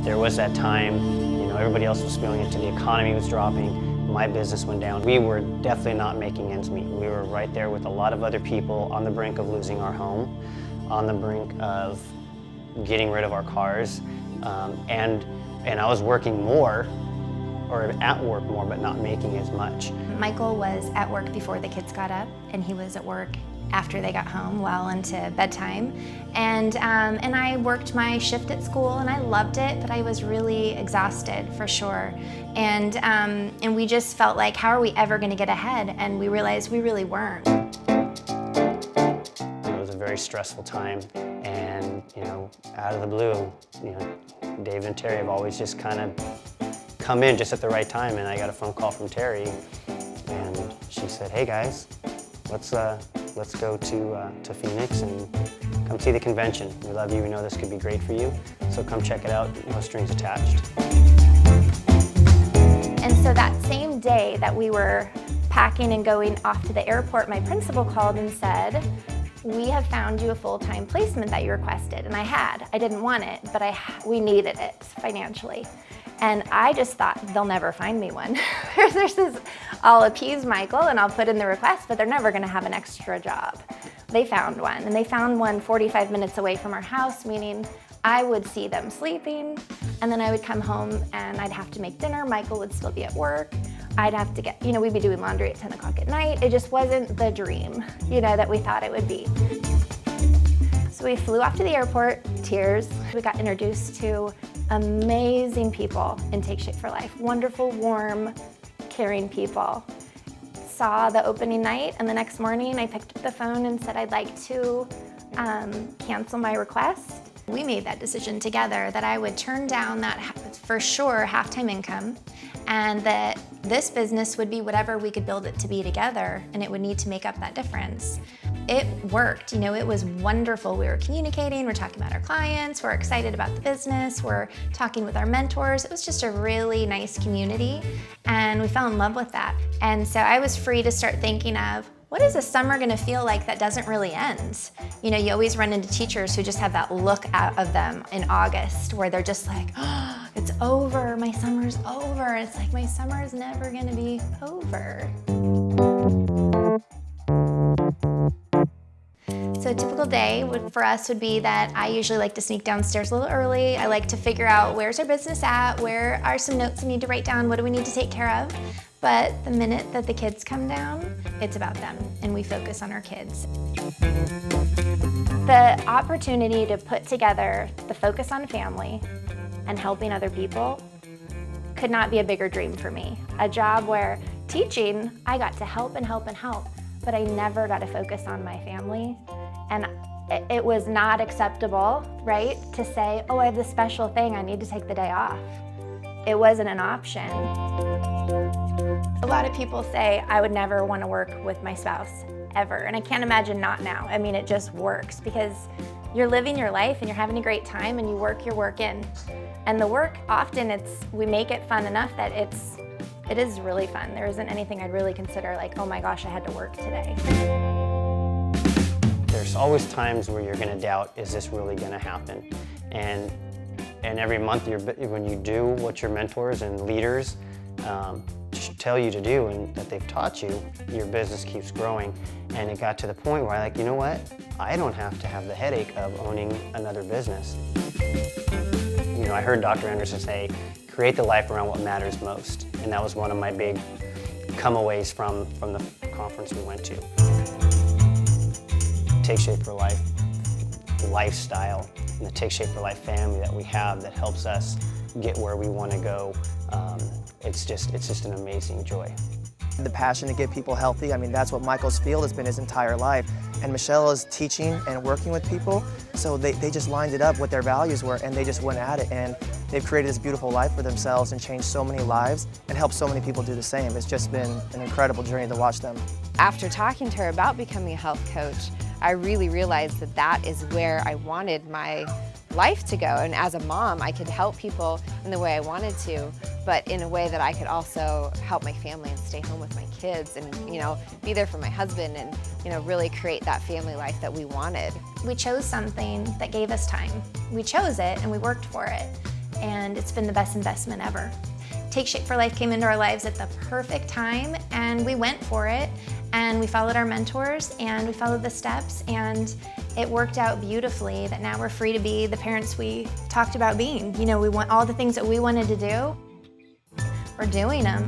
There was that time, everybody else was feeling it, the economy was dropping, my business went down. We were definitely not making ends meet. We were right there with a lot of other people on the brink of losing our home, on the brink of getting rid of our cars, and I was working more, or at work more, but not making as much. Michael was at work before the kids got up, and he was at work after they got home, well into bedtime. And I worked my shift at school, and I loved it, but I was really exhausted for sure. And we just felt like, how are we ever gonna get ahead? And we realized we really weren't. It was a very stressful time, and out of the blue, David and Terry have always just kind of come in just at the right time, and I got a phone call from Terry, and she said, "Hey guys, let's go to Phoenix and come see the convention. We love you. We know this could be great for you, so come check it out. No strings attached." And so that same day that we were packing and going off to the airport, my principal called and said, "We have found you a full-time placement that you requested." And I didn't want it, but we needed it financially. And I just thought, they'll never find me one. I'll appease Michael and I'll put in the request, but they're never gonna have an extra job. They found one, and they found one 45 minutes away from our house, meaning I would see them sleeping, and then I would come home and I'd have to make dinner. Michael would still be at work. I'd have to we'd be doing laundry at 10 o'clock at night. It just wasn't the dream, that we thought it would be. So we flew off to the airport, tears. We got introduced to amazing people in Take Shape for Life. Wonderful, warm, caring people. Saw the opening night, and the next morning I picked up the phone and said I'd like to cancel my request. We made that decision together that I would turn down that, for sure, half-time income, and that this business would be whatever we could build it to be together, and it would need to make up that difference. It worked, it was wonderful. We were communicating, we're talking about our clients, we're excited about the business, we're talking with our mentors. It was just a really nice community, and we fell in love with that. And so I was free to start thinking of, what is a summer gonna feel like that doesn't really end? You always run into teachers who just have that look out of them in August where they're just like, oh, it's over, my summer's over. And it's like, my summer is never gonna be over. So a typical day for us would be that I usually like to sneak downstairs a little early. I like to figure out, where's our business at? Where are some notes I need to write down? What do we need to take care of? But the minute that the kids come down, it's about them, and we focus on our kids. The opportunity to put together the focus on family and helping other people could not be a bigger dream for me. A job where teaching, I got to help and help and help, but I never got to focus on my family. And it was not acceptable, right, to say, oh, I have this special thing, I need to take the day off. It wasn't an option. A lot of people say, I would never want to work with my spouse, ever. And I can't imagine not now. I mean, it just works because you're living your life and you're having a great time and you work your work in. And the work, often we make it fun enough that it is really fun. There isn't anything I'd really consider like, oh my gosh, I had to work today. There's always times where you're gonna doubt, is this really gonna happen? And every month when you do what your mentors and leaders tell you to do and that they've taught you, your business keeps growing. And it got to the point where you know what? I don't have to have the headache of owning another business. I heard Dr. Anderson say, create the life around what matters most. And that was one of my big come-aways from the conference we went to. Take Shape for Life lifestyle and the Take Shape for Life family that we have that helps us get where we want to go. It's just an amazing joy. The passion to get people healthy, I mean, that's what Michael's field has been his entire life. And Michelle is teaching and working with people, so they just lined it up what their values were and they just went at it. And they've created this beautiful life for themselves and changed so many lives and helped so many people do the same. It's just been an incredible journey to watch them. After talking to her about becoming a health coach, I really realized that that is where I wanted my life to go. And as a mom, I could help people in the way I wanted to, but in a way that I could also help my family and stay home with my kids and, be there for my husband and, really create that family life that we wanted. We chose something that gave us time. We chose it and we worked for it. and it's been the best investment ever. Take Shape for Life came into our lives at the perfect time, and we went for it, and we followed our mentors, and we followed the steps, and it worked out beautifully that now we're free to be the parents we talked about being. You know, we want all the things that we wanted to do, we're doing them.